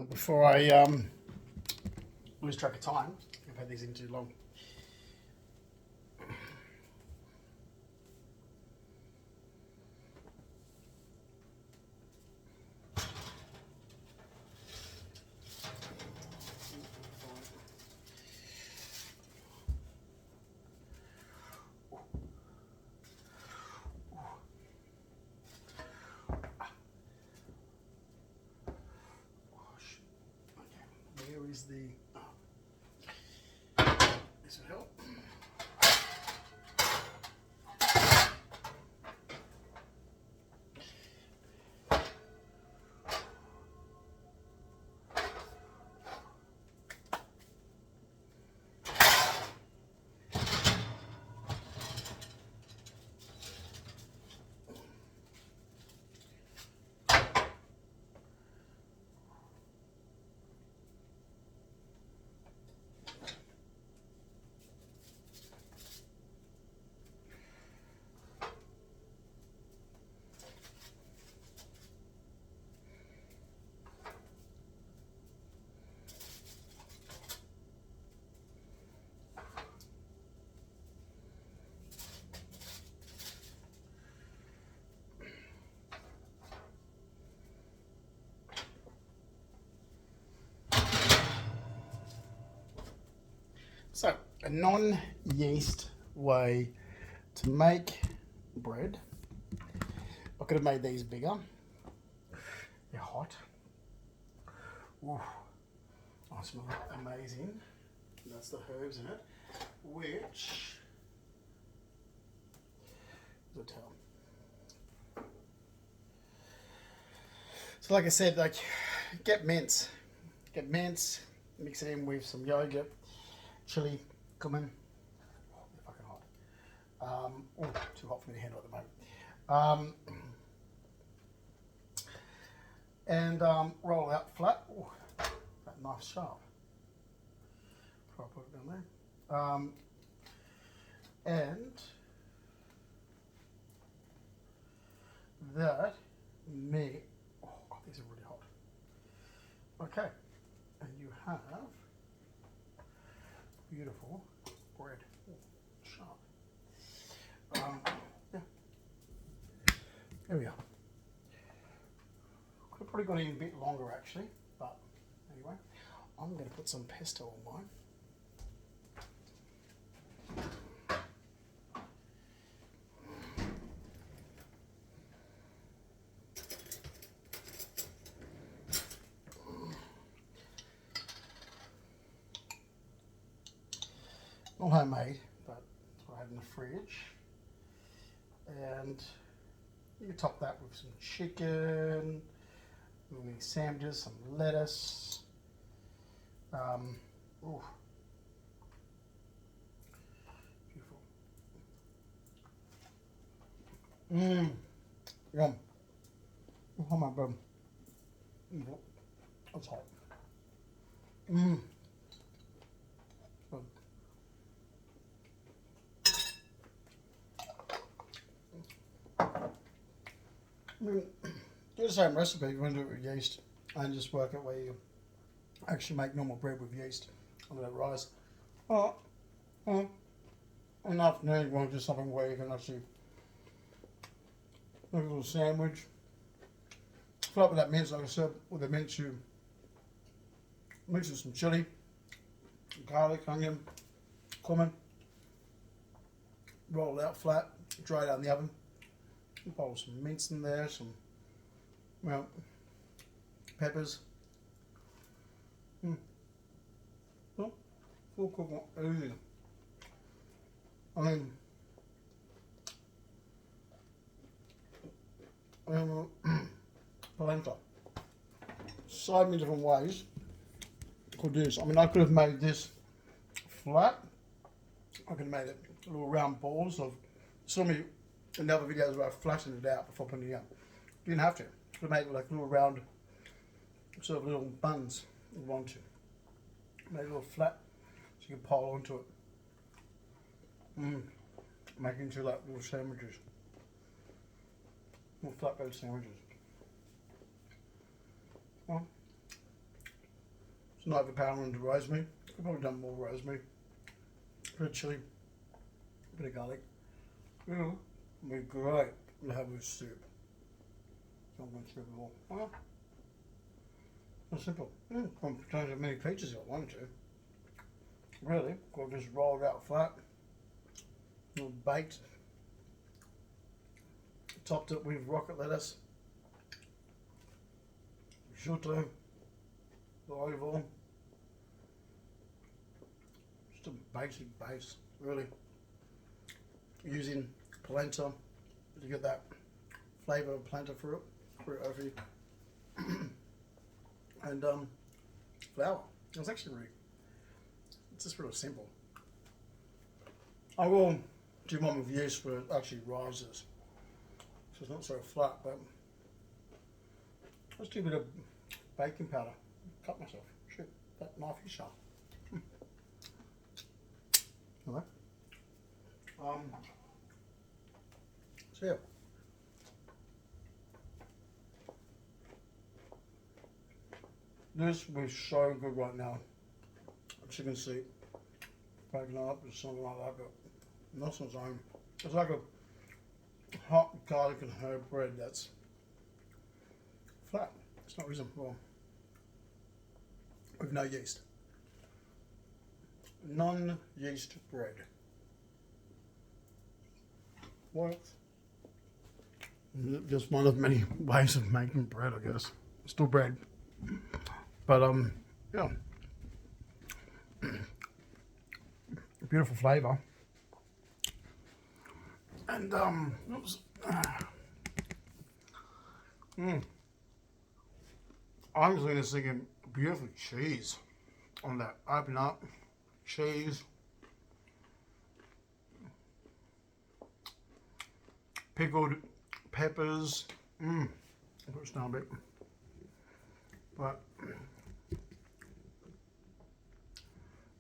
before I lose track of time. I've had these in too long. Where is the... this will help. So, a non-yeast way to make bread. I could have made these bigger. They're hot. Ooh, I smell amazing. That's the herbs in it, which is a tell. So, like I said, get mince, mix it in with some yogurt. Chili, cumin. Oh, they're fucking hot. Oh, too hot for me to handle at the moment. And roll out flat. Oh, that knife's sharp. Try to put it down there. And that meat. Oh God, these are really hot. Okay, and you have beautiful bread. Oh, sharp. Yeah. There we are. Could have probably gone in a bit longer actually, but anyway, I'm going to put some pesto on mine. Not homemade, but that's what I had in the fridge. And you can top that with some chicken, maybe sandwiches, some lettuce. Ooh. Beautiful. Yum. Oh my God. That's hot. I mean, do the same recipe if you want to do it with yeast and just work out where you actually make normal bread with yeast on that rice. Well, in the afternoon you want to do something where you can actually make a little sandwich. Fill up with that mince, like I said, with the mince you mix with some chili, garlic, onion, cumin, roll it out flat, dry it out in the oven. Put some mince in there, some peppers. Oh, full cook easy. I mean, polenta. So many different ways I could do this. I mean, I could have made this flat. I could have made it little round balls of so many. In the other videos where I flattened it out before putting it out. You didn't have to. You could make it like little round, sort of little buns if you want to. Make it a little flat so you can pile onto it. Make it into like little sandwiches. Little flatbread sandwiches. Well, It's not overpowering the rosemary. Could probably done more rosemary. A bit of chili, a bit of garlic. Yeah, it'll be great to have with soup. So I'm going to soup it all. Well, it's simple. Don't have many features if I wanted to. Really, could just roll it out flat, little baked, topped it with rocket lettuce, prosciutto, olive oil. Just a basic base, really. Using polenta to get that flavour of polenta fruit over and flour. It's actually really, it's just really simple. I will do one with yeast where it actually rises, so it's not so flat, but let's do a bit of baking powder. Cut myself. Shoot, that knife is sharp. Hello. So yeah. This will be so good right now. Chicken soup, bacon up or something like that, but not on its own. It's like a hot garlic and herb bread that's flat. It's not reasonable. With no yeast. Non-yeast bread. What? Just one of many ways of making bread, I guess. Still bread. But yeah. Beautiful flavour. And oops. I'm just thinking beautiful cheese on that. Open up, cheese, pickled peppers. Push down a bit, but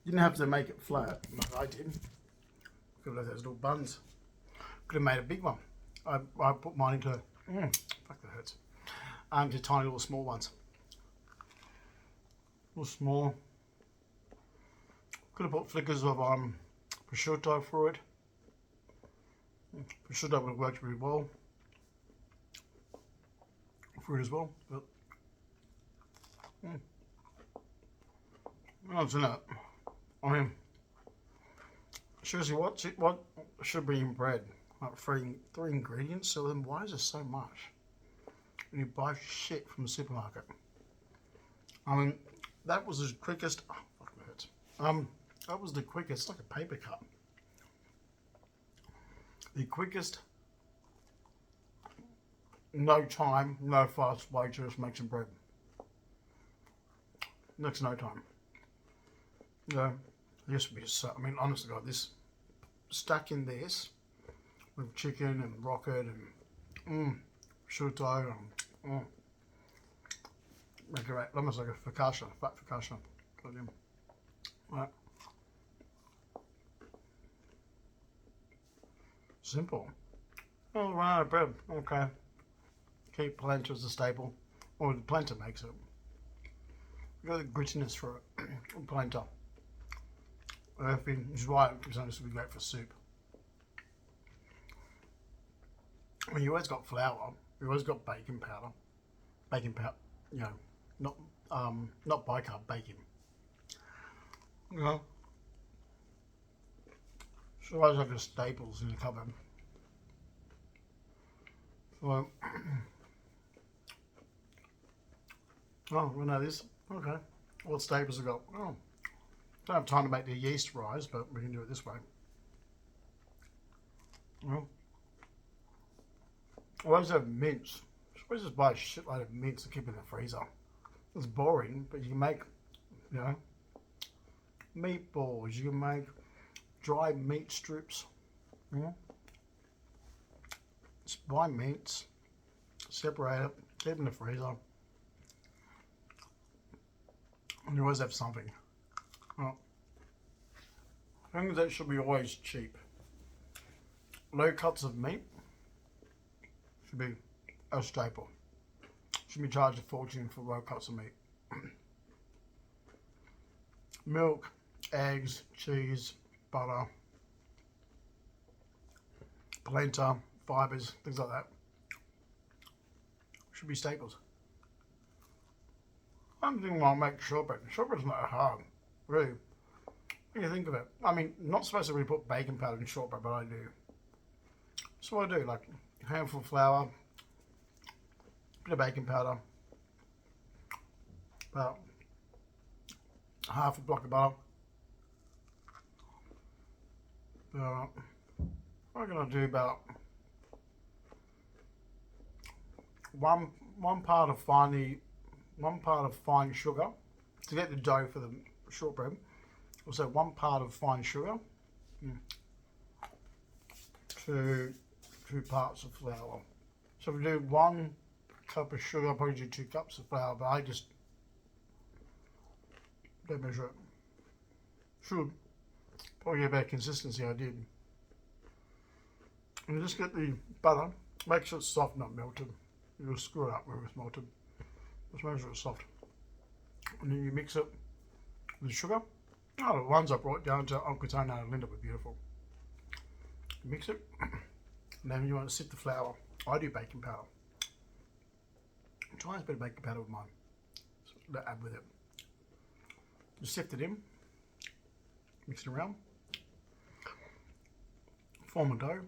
you didn't have to make it flat like I did. Could have left those little buns. Could have made a big one. I put mine into fuck that hurts. Into tiny little small ones. Little small. Could have put flickers of prosciutto through it. Prosciutto would have worked really well for it as well. But that's in it. I mean, seriously, what should be in bread? Like three ingredients. So then, why is there so much? When you buy shit from the supermarket. I mean, that was the quickest. Oh, fuck, it hurts. That was the quickest. It's like a paper cut. The quickest, no time, no fast way to just make some bread. Next to no time. Yeah, this would be so. I mean, honestly, God, this stacking this with chicken and rocket and prosciutto and make it almost like a focaccia, fat focaccia. Right. Simple. Oh, run out of bread. Okay. Keep polenta as a staple. Or the polenta makes it. You got the grittiness for it. Polenta. Which is why it's going to be great for soup. I mean, you always got flour. You always got baking powder. Baking powder, you know, not bicarb, bacon. You know. So always have your staples in the cupboard. So, oh, we know this. Okay. What staples have got? Oh, don't have time to make the yeast rise, but we can do it this way. Well, I always have mince. Always just buy a shitload of mince to keep in the freezer. It's boring, but you can make, you know, meatballs. You can make dry meat strips. Yeah. Just buy meats, separate it, keep it in the freezer, and you always have something. Well, things that should be always cheap. Low cuts of meat should be a staple. Should be charged a fortune for low cuts of meat. milk, eggs, cheese, butter, polenta, fibres, things like that. Should be staples. I'm thinking I'll make shortbread. Shortbread's not hard, really. When you think of it. I mean, not supposed to really put baking powder in shortbread, but I do. So what I do, like a handful of flour, bit of baking powder, about half a block of butter. I'm gonna do about one part of fine sugar to get the dough for the shortbread. Also 1 part of fine sugar to 2 parts of flour. So if we do 1 cup of sugar, I'll probably do 2 cups of flour, but I just don't measure it. Should probably get better consistency. I did. And just get the butter, make sure it's soft, not melted. You'll screw it up when it's melted. Just make sure it's soft. And then you mix it with the sugar. Oh, the ones I brought down to Uncle Tony and Linda were beautiful. You mix it, and then you want to sift the flour. I do baking powder. Try a bit of baking powder with mine. So add with it. Just sift it in, mix it around, form a dough.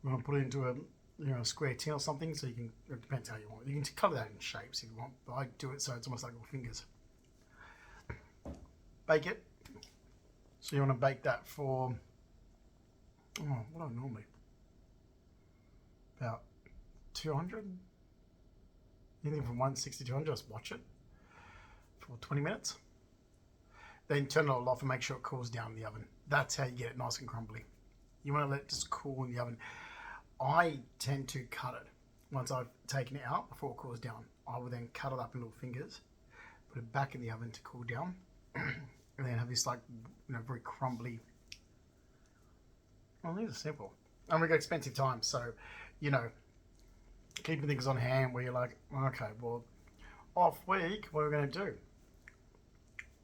I'm going to put it into a square tin or something, so you can, it depends how you want. You can cut it out in shapes if you want, but I do it so it's almost like little fingers. Bake it. So you want to bake that for, what do I normally? About 200? Anything from 160 to 200, just watch it for 20 minutes. Then turn it all off and make sure it cools down in the oven. That's how you get it nice and crumbly. You want to let it just cool in the oven. I tend to cut it once I've taken it out before it cools down. I will then cut it up in little fingers, put it back in the oven to cool down, and then have this like, very crumbly. Well, these are simple. And we got expensive times, so, keeping things on hand where you're like, okay, well, off week, what are we going to do?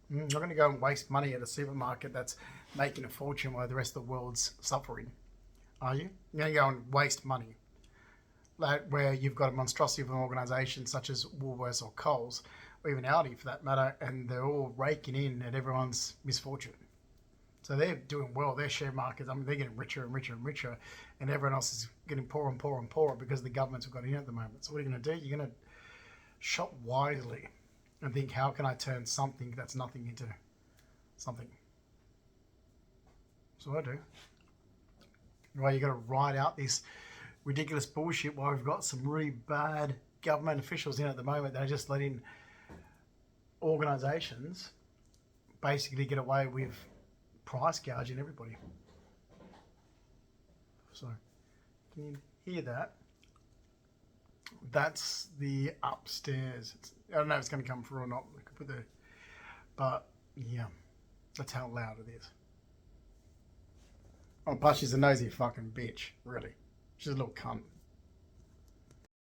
You're not going to go and waste money at a supermarket that's making a fortune while the rest of the world's suffering, are you? You're going to go and waste money. Like where you've got a monstrosity of an organisation such as Woolworths or Coles, or even Aldi for that matter, and they're all raking in at everyone's misfortune. So they're doing well. Their share markets, they're getting richer and richer and richer, and everyone else is getting poorer and poorer and poorer because the governments have got in at the moment. So what are you going to do? You're going to shop wisely and think, how can I turn something that's nothing into something? So I do. Well, you got to ride out this ridiculous bullshit while we've got some really bad government officials in at the moment that are just letting organisations basically get away with price gouging everybody. So, can you hear that? That's the upstairs. I don't know if it's going to come through or not. I could put the, but yeah, that's how loud it is. Oh, plus she's a nosy fucking bitch, really. She's a little cunt.